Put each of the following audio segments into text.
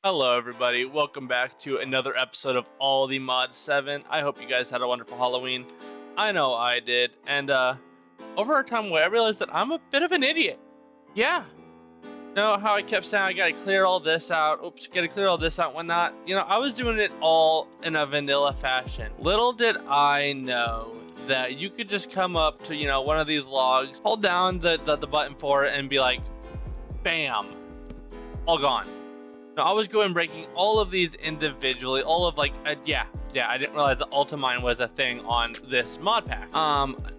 Hello everybody, welcome back to another episode of All the Mod 7. I hope you guys had a wonderful Halloween. I know I did, and over our time away I realized that I'm a bit of an idiot. Yeah. Know how I kept saying I gotta clear all this out, gotta clear all this out and whatnot. You know, I was doing it all in a vanilla fashion. Little did I know that you could just come up to, one of these logs, hold down the button for it and be like, bam, all gone. Now, I was going breaking all of these individually, all of I didn't realize that Ultimine was a thing on this mod pack.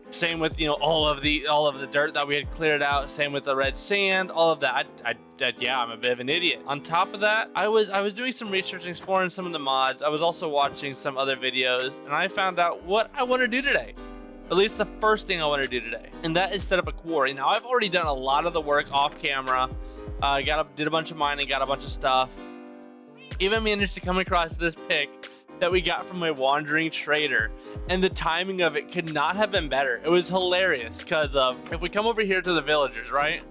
Same with, all of the dirt that we had cleared out, same with the red sand, all of that. Yeah, I'm a bit of an idiot. On top of that, I was doing some research and exploring some of the mods. I was also watching some other videos, and I found out what I want to do today. At least the first thing I want to do today, and that is set up a quarry. Now, I've already done a lot of the work off camera. Did a bunch of mining, got a bunch of stuff. Even managed to come across this pick that we got from a wandering trader, and the timing of it could not have been better. It was hilarious because if we come over here to the villagers, right,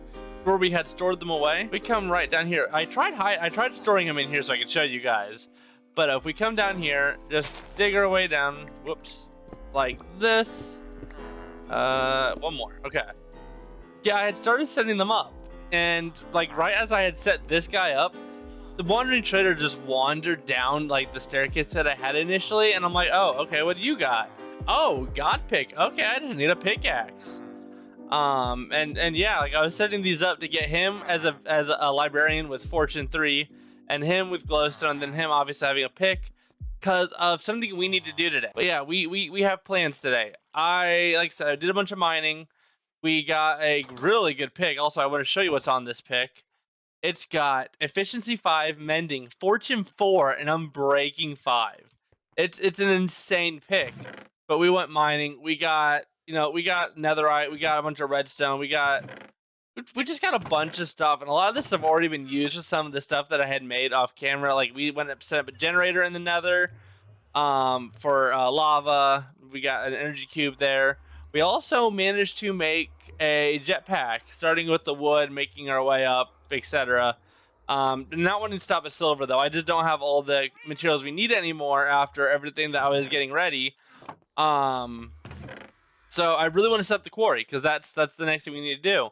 where we had stored them away, we come right down here. I tried storing them in here so I could show you guys, but if we come down here, just dig our way down, whoops, like this. One more. Okay. Yeah, I had started setting them up. And right as I had set this guy up, the wandering trader just wandered down the staircase that I had initially, and I'm like, oh, okay, what do you got? Oh, god pick. Okay, I just need a pickaxe. And yeah, I was setting these up to get him as a librarian with Fortune 3, and him with glowstone, and then him obviously having a pick because of something we need to do today. But yeah, we have plans today. Like I said, I did a bunch of mining. We got a really good pick. Also, I want to show you what's on this pick. It's got efficiency 5, mending, fortune 4, and unbreaking 5. It's an insane pick. But we went mining. We got netherite. We got a bunch of redstone. We just got a bunch of stuff, and a lot of this stuff already been used with some of the stuff that I had made off camera. Like we went up set up a generator in the nether for lava. We got an energy cube there. We also managed to make a jetpack, starting with the wood, making our way up, etc. Not wanting to stop at silver, though. I just don't have all the materials we need anymore after everything that I was getting ready. So I really want to set up the quarry, because that's the next thing we need to do.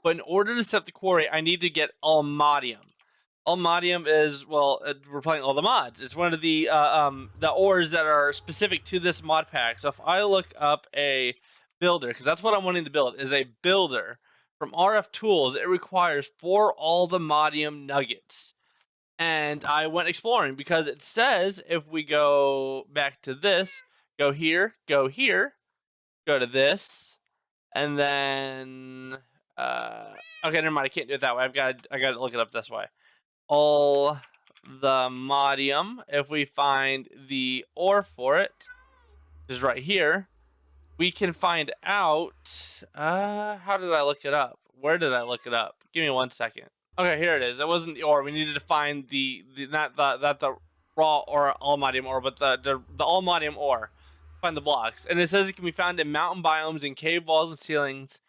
But in order to set up the quarry, I need to get almadium. Almadium is, well, we're playing all the mods. It's one of the ores that are specific to this mod pack. So if I look up a builder, because that's what I'm wanting to build, is a builder from RF Tools, it requires 4 almadium nuggets. And I went exploring because it says if we go back to this, go here, go to this, and then okay, never mind, I can't do it that way. I got to look it up this way. All the modium, if we find the ore for it, which is right here, we can find out, how did I look it up? Where did I look it up? Give me 1 second. Okay, here it is. It wasn't the ore. We needed to find not the raw or almadium ore, but the almadium ore. Find the blocks. And it says it can be found in mountain biomes and cave walls and ceilings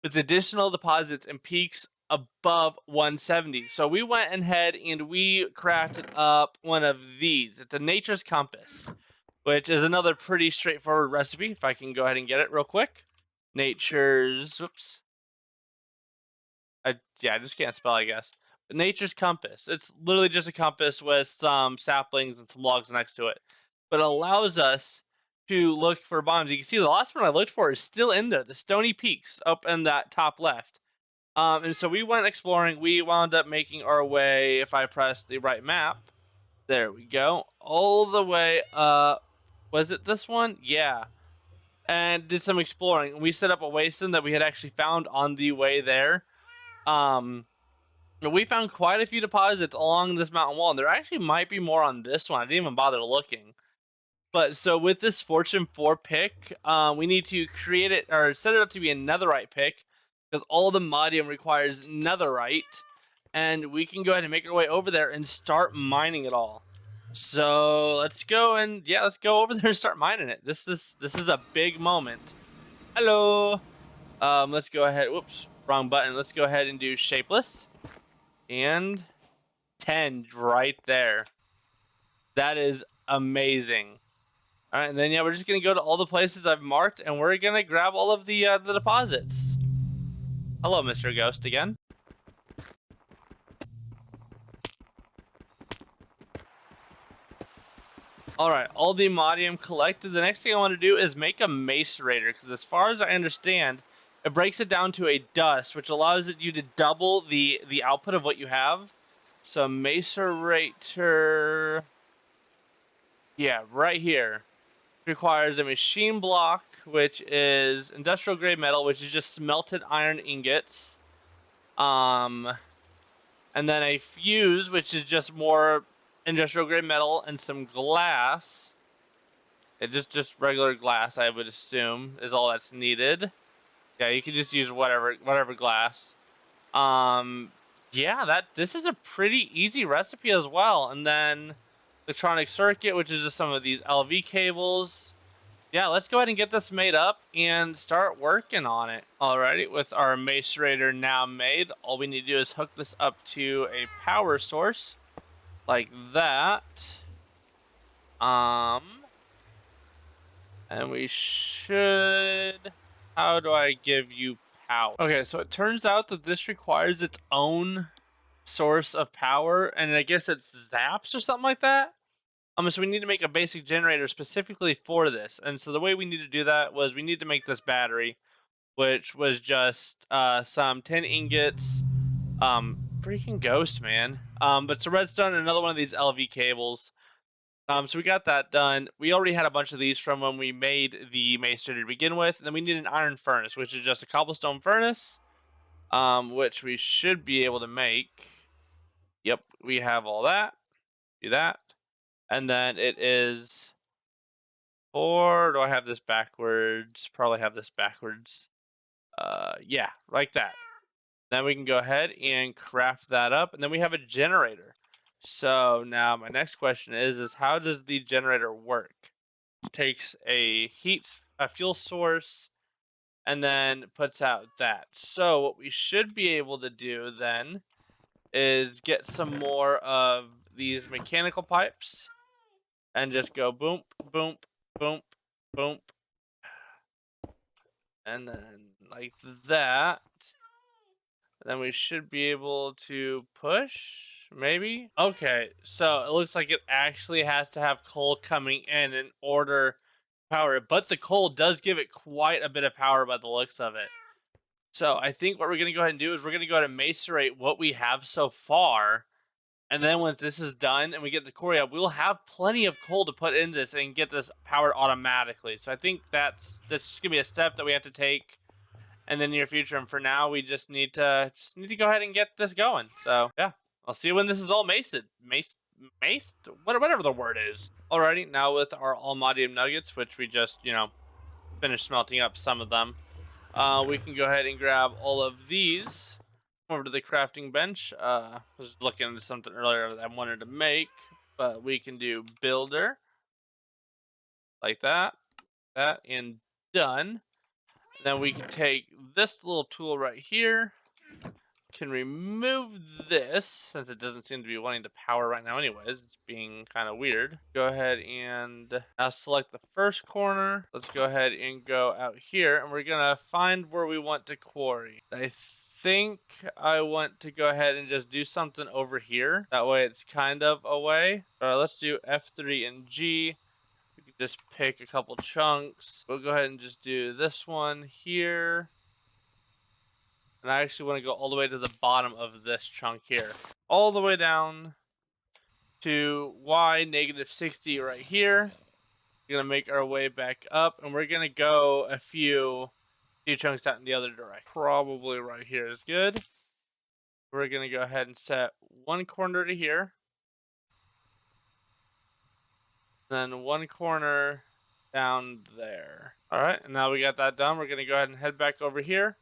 with additional deposits and peaks above 170. So we went ahead and we crafted up one of these. It's a nature's compass, which is another pretty straightforward recipe. If I can go ahead and get it real quick. Nature's, whoops. I just can't spell, I guess. But nature's compass. It's literally just a compass with some saplings and some logs next to it. But it allows us to look for bombs. You can see the last one I looked for is still in there. The stony peaks up in that top left. And so we went exploring. We wound up making our way, if I press the right map. There we go. All the way up. Was it this one? Yeah. And did some exploring. We set up a wasteland that we had actually found on the way there. We found quite a few deposits along this mountain wall. And there actually might be more on this one. I didn't even bother looking. But so with this Fortune 4 pick, we need to create it or set it up to be a netherite pick, because all the modium requires netherite. And we can go ahead and make our way over there and start mining it all. So let's go over there and start mining it. This is a big moment. Hello. Let's go ahead. Whoops, wrong button. Let's go ahead and do shapeless. And 10 right there. That is amazing. All right, and then yeah, we're just gonna go to all the places I've marked, and we're gonna grab all of the deposits. Hello, Mr. Ghost again. All right, all the Modium collected. The next thing I want to do is make a macerator, because as far as I understand, it breaks it down to a dust, which allows you to double the output of what you have. So macerator, yeah, right here, requires a machine block, which is industrial grade metal, which is just smelted iron ingots, and then a fuse, which is just more industrial grade metal, and some glass. Just regular glass, I would assume, is all that's needed. Yeah, you can just use whatever glass. Yeah, this is a pretty easy recipe as well. And then electronic circuit, which is just some of these LV cables. Yeah, let's go ahead and get this made up and start working on it. Alrighty, with our macerator now made, all we need to do is hook this up to a power source like that. And we should... How do I give you power? Okay, so it turns out that this requires its own source of power, and I guess it's zaps or something like that. So we need to make a basic generator specifically for this. And so the way we need to do that was we need to make this battery, which was just some 10 ingots. Freaking ghost, man. But some redstone and another one of these LV cables. So we got that done. We already had a bunch of these from when we made the macerator to begin with. And then we need an iron furnace, which is just a cobblestone furnace, which we should be able to make. Yep, we have all that. Do that. And then it is, or do I have this backwards? Probably have this backwards. Yeah, like that. Then we can go ahead and craft that up. And then we have a generator. So now my next question is how does the generator work? It takes a fuel source, and then puts out that. So what we should be able to do then is get some more of these mechanical pipes and just go boom, boom, boom, boom. And then like that. And then we should be able to push, maybe? Okay, so it looks like it actually has to have coal coming in order to power it. But the coal does give it quite a bit of power by the looks of it. So I think what we're going to go ahead and do is we're going to go ahead and macerate what we have so far. And then once this is done and we get the core up, we'll have plenty of coal to put in this and get this powered automatically. So I think that's going to be a step that we have to take in the near future, and for now we just need to go ahead and get this going. So yeah, I'll see you when this is all maced, whatever the word is. Alrighty, now with our Almadium nuggets, which we just finished smelting up some of them, we can go ahead and grab all of these over to the crafting bench. I was looking into something earlier that I wanted to make, but we can do builder like that, and done. Then we can take this little tool right here, can remove this, since it doesn't seem to be wanting to power right now anyways. It's being kind of weird. Go ahead and now select the first corner. Let's go ahead and go out here, and we're going to find where we want to quarry. I think I want to go ahead and just do something over here. That way it's kind of away. All right, let's do F3 and G. Just pick a couple chunks. We'll go ahead and just do this one here. And I actually want to go all the way to the bottom of this chunk here. All the way down to Y -60 right here. We're going to make our way back up. And we're going to go a few chunks out in the other direction. Probably right here is good. We're going to go ahead and set one corner to here. Then one corner down there. All right, and now we got that done. We're gonna go ahead and head back over here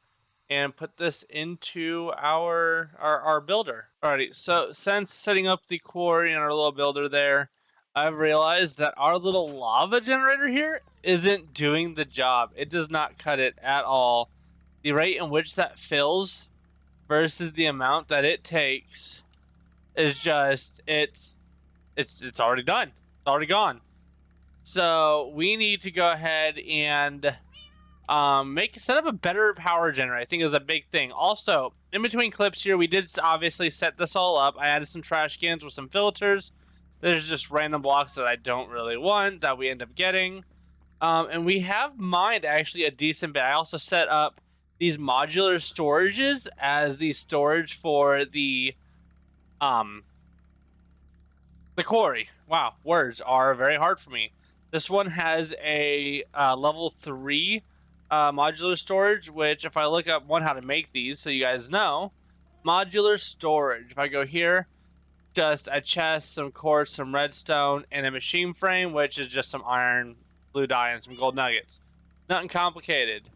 and put this into our builder. Alrighty, so since setting up the quarry and our little builder there, I've realized that our little lava generator here isn't doing the job. It does not cut it at all. The rate in which that fills versus the amount that it takes is just it's already done. It's already gone. So we need to go ahead and set up a better power generator. I think is a big thing. Also, in between clips here, we did obviously set this all up. I added some trash cans with some filters. There's just random blocks that I don't really want that we end up getting. And we have mined actually a decent bit. I also set up these modular storages as the storage for the quarry. Wow, words are very hard for me. This one has a level 3 modular storage, which if I look up how to make these, so you guys know, modular storage. If I go here, just a chest, some quartz, some redstone, and a machine frame, which is just some iron, blue dye, and some gold nuggets. Nothing complicated.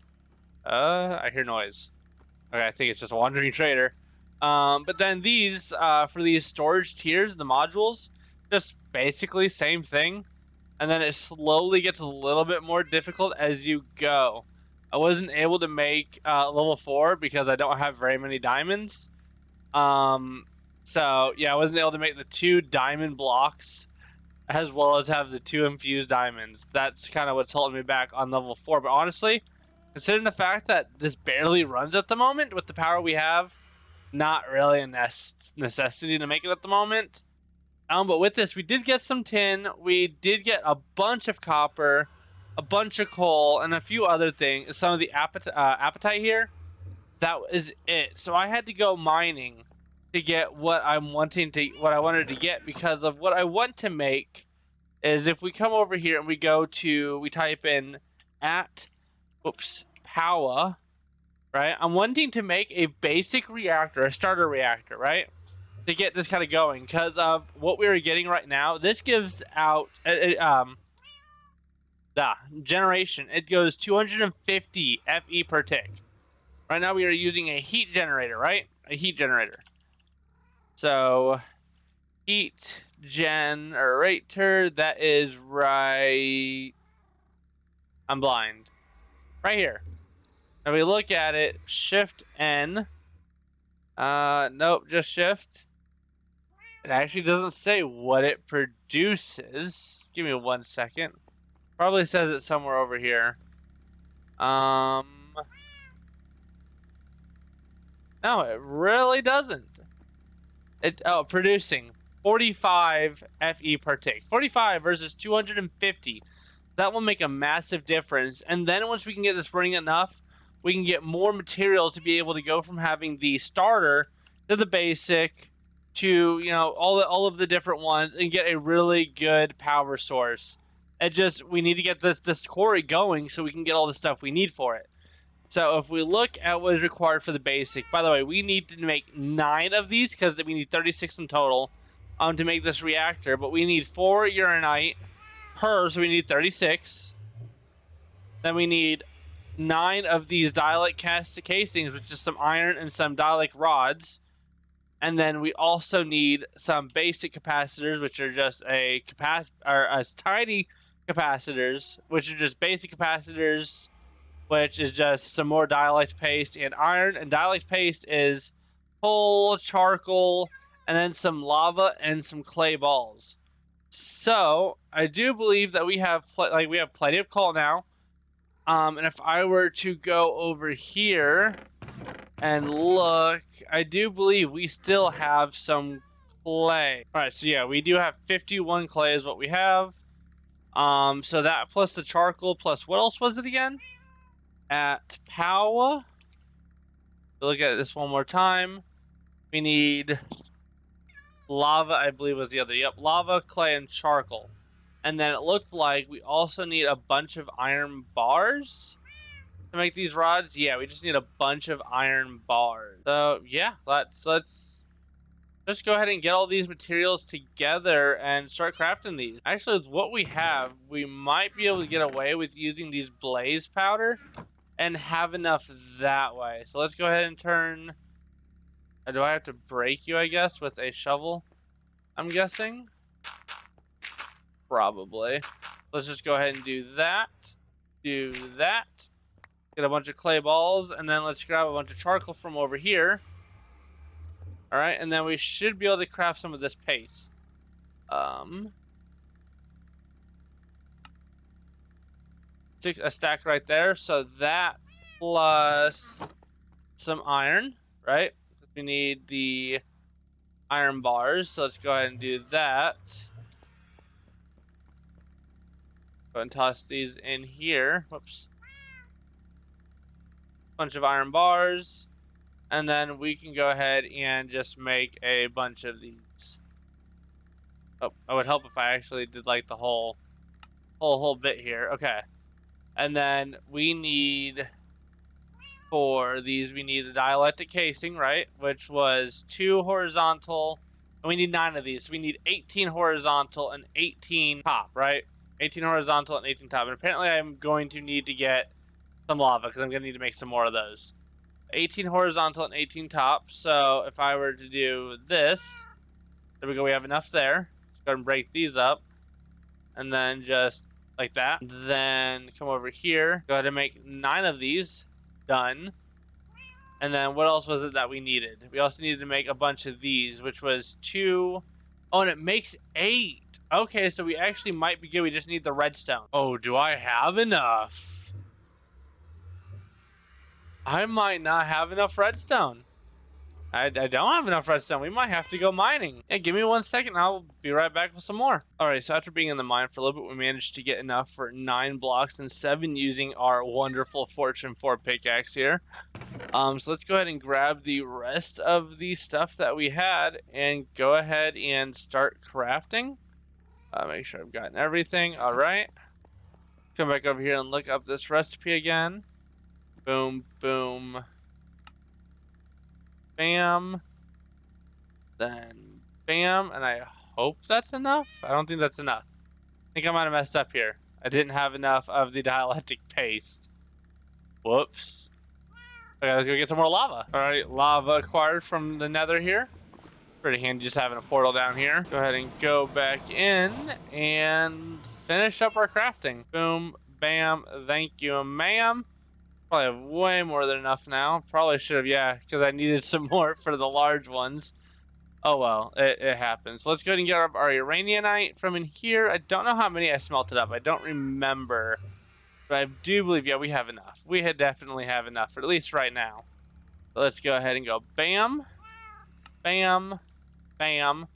I hear noise. Okay, I think it's just a wandering trader. But then these, for these storage tiers, the modules, just basically same thing. And then it slowly gets a little bit more difficult as you go. I wasn't able to make level 4 because I don't have very many diamonds. So yeah, I wasn't able to make the 2 diamond blocks as well as have the 2 infused diamonds. That's kind of what's holding me back on level 4. But honestly, considering the fact that this barely runs at the moment with the power we have, not really a necessity to make it at the moment. But with this, we did get some tin. We did get a bunch of copper, a bunch of coal, and a few other things. Some of the appetite here. That is it. So I had to go mining to get what I wanted to get, because of what I want to make is if we come over here and we type in POWAH, right? I'm wanting to make a basic reactor, a starter reactor, right? To get this kind of going, because of what we are getting right now. This gives out generation. It goes 250 FE per tick. Right now we are using a heat generator, right? A heat generator. So heat generator, that is right. I'm blind. Right here. Now we look at it, Shift N. Nope, just Shift. It actually doesn't say what it produces. Give me 1 second. Probably says it somewhere over here. No, it really doesn't. Producing 45 FE per tick. 45 versus 250. That will make a massive difference. And then once we can get this running enough, we can get more materials to be able to go from having the starter to the basic to, you know, all of the different ones and get a really good power source. We need to get this quarry going so we can get all the stuff we need for it. So if we look at what is required for the basic, by the way, we need to make 9 of these because we need 36 in total to make this reactor. But we need 4 uranite per, so we need 36. Then we need 9 of these dialect casings, which is some iron and some dialect rods. And then we also need some basic capacitors, which are just tiny capacitors, which are just basic capacitors, which is just some more dialect paste and iron. And dialect paste is coal, charcoal, and then some lava and some clay balls. So I do believe that we have plenty of coal now. And if I were to go over here and look, I do believe we still have some clay. All right, so yeah, we do have 51 clay is what we have. So that plus the charcoal plus what else was it again? At POWAH. Look at this one more time. We need lava, I believe was the other. Yep, lava, clay, and charcoal. And then it looked like we also need a bunch of iron bars to make these rods. Yeah, we just need a bunch of iron bars. So yeah, let's just go ahead and get all these materials together and start crafting these. Actually, with what we have, we might be able to get away with using these blaze powder and have enough that way. So let's go ahead and turn. Do I have to break you, I guess, with a shovel? I'm guessing. Probably. Let's just go ahead and do that. Do that. Get a bunch of clay balls, and then let's grab a bunch of charcoal from over here. All right, and then we should be able to craft some of this paste. Stick a stack right there. So that plus some iron, right? We need the iron bars. So let's go ahead and do that. Go ahead and toss these in here. Whoops. Bunch of iron bars. And then we can go ahead and just make a bunch of these. Oh, it would help if I actually did like the whole bit here. Okay. And then we need, for these, we need the dielectric casing, right? Which was 2 horizontal. And we need 9 of these. So we need 18 horizontal and 18 top, right? 18 horizontal and 18 top. And apparently I'm going to need to get some lava because I'm going to need to make some more of those. 18 horizontal and 18 top. So if I were to do this, there we go. We have enough there. Let's go ahead and break these up. And then just like that. Then come over here. Go ahead and make 9 of these. Done. And then what else was it that we needed? We also needed to make a bunch of these, which was 2. Oh, and it makes 8. Okay, so we actually might be good. We just need the redstone. Oh, do I have enough? I might not have enough redstone. I don't have enough redstone. We might have to go mining. Yeah, give me 1 second. I'll be right back with some more. All right, so after being in the mine for a little bit, we managed to get enough for 9 blocks and 7 using our wonderful Fortune 4 pickaxe here. So let's go ahead and grab the rest of the stuff that we had and go ahead and start crafting. Make sure I've gotten everything. All right. Come back over here and look up this recipe again. Boom, boom, bam, then bam, and I hope that's enough. I don't think that's enough. I think I might have messed up here. I didn't have enough of the dielectric paste. Whoops. Okay, let's go get some more lava. All right, lava acquired from the nether here. Pretty handy just having a portal down here. Go ahead and go back in and finish up our crafting. Boom, bam, thank you, ma'am. Probably have way more than enough now. Probably should have, yeah, because I needed some more for the large ones. Oh well, it happens. Let's go ahead and get our uraninite from in here. I don't know how many I smelted up. I don't remember. But I do believe, yeah, we have enough. We definitely have enough, for at least right now. So let's go ahead and go bam, bam, bam.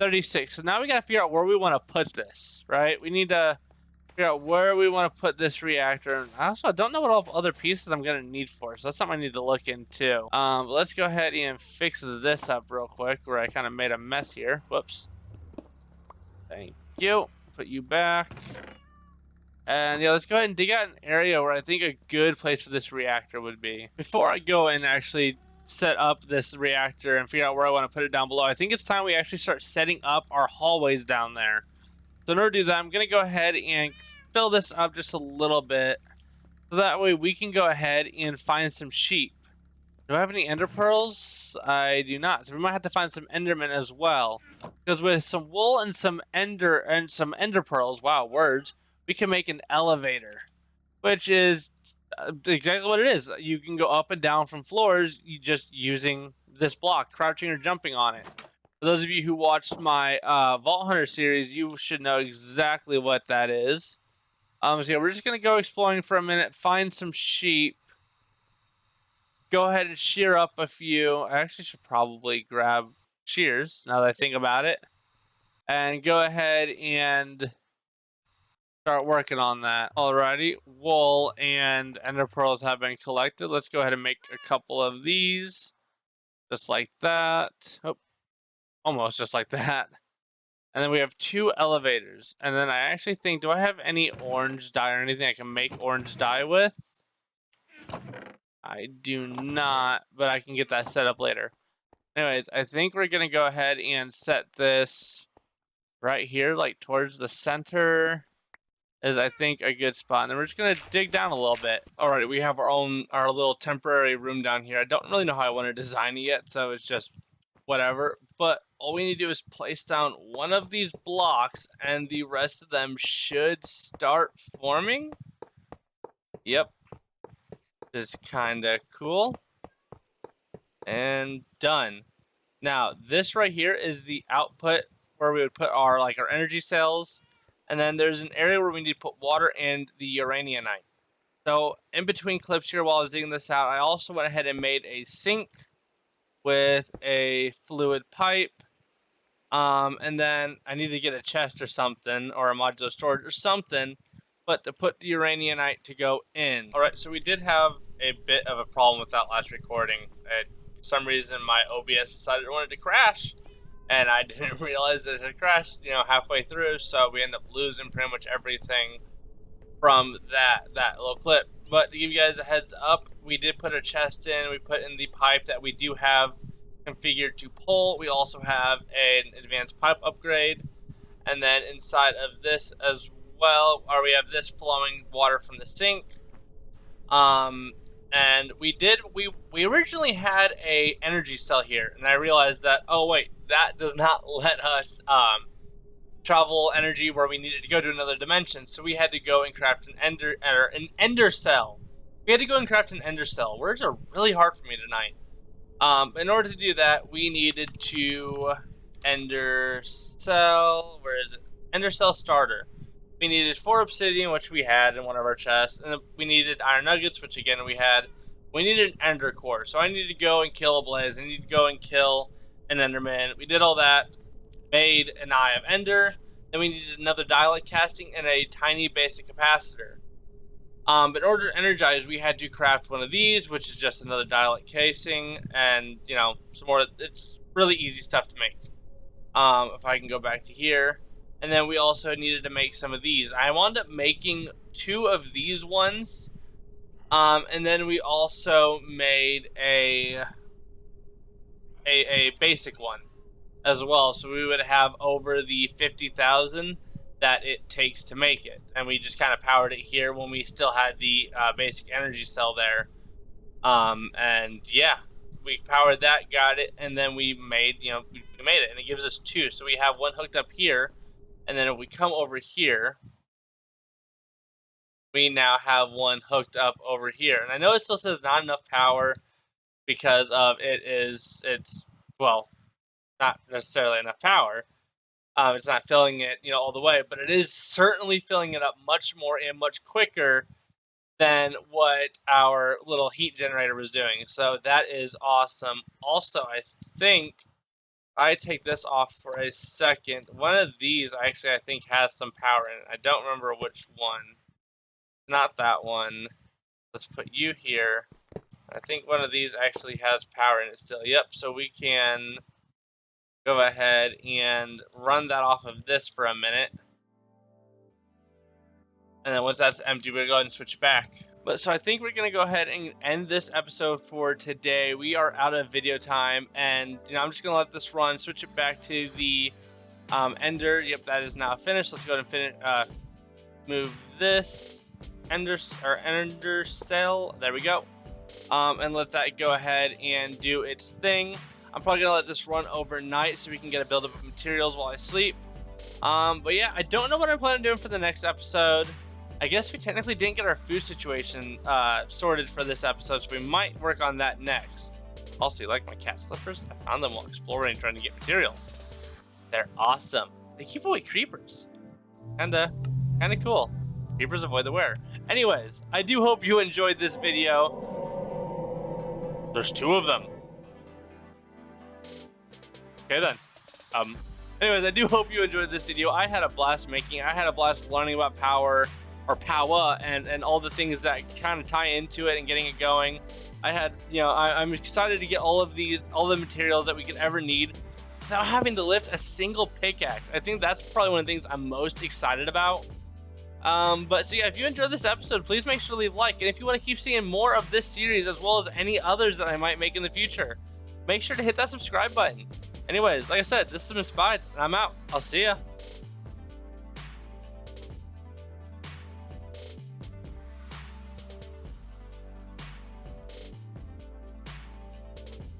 36. So now we got to figure out where we want to put this, right? We need to figure out where we want to put this reactor. I also don't know what all other pieces I'm going to need for, so that's something I need to look into. Let's go ahead and fix this up real quick, where I kind of made a mess here. Whoops. Thank you. Put you back. And yeah, let's go ahead and dig out an area where I think a good place for this reactor would be. Before I go and actually set up this reactor and figure out where I want to put it down below, I think it's time we actually start setting up our hallways down there. So in order to do that, I'm going to go ahead and fill this up just a little bit. So that way we can go ahead and find some sheep. Do I have any ender pearls? I do not. So we might have to find some endermen as well. Because with some wool and some ender pearls, wow, words, we can make an elevator. Which is exactly what it is. You can go up and down from floors just using this block, crouching or jumping on it. For those of you who watched my Vault Hunter series, you should know exactly what that is. So yeah, we're just going to go exploring for a minute, find some sheep. Go ahead and shear up a few. I actually should probably grab shears, now that I think about it. And go ahead and start working on that. Alrighty, wool and ender pearls have been collected. Let's go ahead and make a couple of these. Just like that. Oh. Almost just like that. And then we have 2 elevators. And then I actually think, do I have any orange dye or anything I can make orange dye with? I do not, but I can get that set up later. Anyways, I think we're going to go ahead and set this right here, like towards the center is, I think, a good spot. And then we're just going to dig down a little bit. Alright, we have our little temporary room down here. I don't really know how I want to design it yet, so it's just whatever, but all we need to do is place down one of these blocks and the rest of them should start forming. Yep. Just kind of cool. And done. Now, this right here is the output where we would put our our energy cells, and then there's an area where we need to put water and the uraninite. So in between clips here, while I was digging this out, I also went ahead and made a sink with a fluid pipe. And then I need to get a chest or something, or a modular storage or something, but to put the uraninite to go in. All right, so we did have a bit of a problem with that last recording. For some reason, my OBS decided it wanted to crash, and I didn't realize that it had crashed, halfway through. So we ended up losing pretty much everything from that little clip. But to give you guys a heads up, we did put a chest in. We put in the pipe that we do have configured to pull. We also have an advanced pipe upgrade, and then inside of this as well, we have this flowing water from the sink. And we originally had a energy cell here, and I realized that, oh wait, that does not let us travel energy where we needed to go to another dimension. So we had to go and craft an ender cell. We had to go and craft an ender cell. Words are really hard for me tonight. In order to do that, we needed to ender cell. Where is it? Ender cell starter. We needed 4 obsidian, which we had in one of our chests, and then we needed iron nuggets, which again we had. We needed an ender core, so I needed to go and kill a blaze. I needed to go and kill an enderman. We did all that, made an eye of ender. Then we needed another dialect casting and a tiny basic capacitor. But in order to energize, we had to craft one of these, which is just another dialect casing, and some more. It's really easy stuff to make. If I can go back to here. And then we also needed to make some of these. I wound up making 2 of these ones. And then we also made a basic one as well. So we would have over the 50,000 that it takes to make it. And we just kind of powered it here when we still had the basic energy cell there. And yeah, we powered that, got it, and then we made, we made it, and it gives us 2. So we have one hooked up here. And then if we come over here, we now have one hooked up over here. And I know it still says not enough power because of it's well, not necessarily enough power. It's not filling it, all the way, but it is certainly filling it up much more and much quicker than what our little heat generator was doing. So that is awesome. Also, I think I take this off for a second. One of these actually I think has some power in it. I don't remember which one. Not that one. Let's put you here. I think one of these actually has power in it still. Yep, so we can go ahead and run that off of this for a minute. And then once that's empty, we'll go ahead and switch it back. But so I think we're going to go ahead and end this episode for today. We are out of video time, and I'm just going to let this run, switch it back to the ender. Yep, that is now finished. Let's go ahead and finish. Move this ender cell. There we go. And let that go ahead and do its thing. I'm probably going to let this run overnight so we can get a buildup of materials while I sleep. But yeah, I don't know what I'm planning on doing for the next episode. I guess we technically didn't get our food situation sorted for this episode, so we might work on that next. Also, you like my cat slippers? I found them while exploring, trying to get materials. They're awesome. They keep away creepers. Kinda cool. Creepers avoid the wear. Anyways, I do hope you enjoyed this video. There's 2 of them. Okay then. Anyways, I do hope you enjoyed this video. I had a blast making it. I had a blast learning about POWAH and all the things that kind of tie into it and getting it going. I had, I'm excited to get all the materials that we could ever need without having to lift a single pickaxe. I think that's probably one of the things I'm most excited about. But so yeah, if you enjoyed this episode, please make sure to leave a like. And if you want to keep seeing more of this series as well as any others that I might make in the future, make sure to hit that subscribe button. Anyways, like I said, this has been Spide, and I'm out. I'll see ya.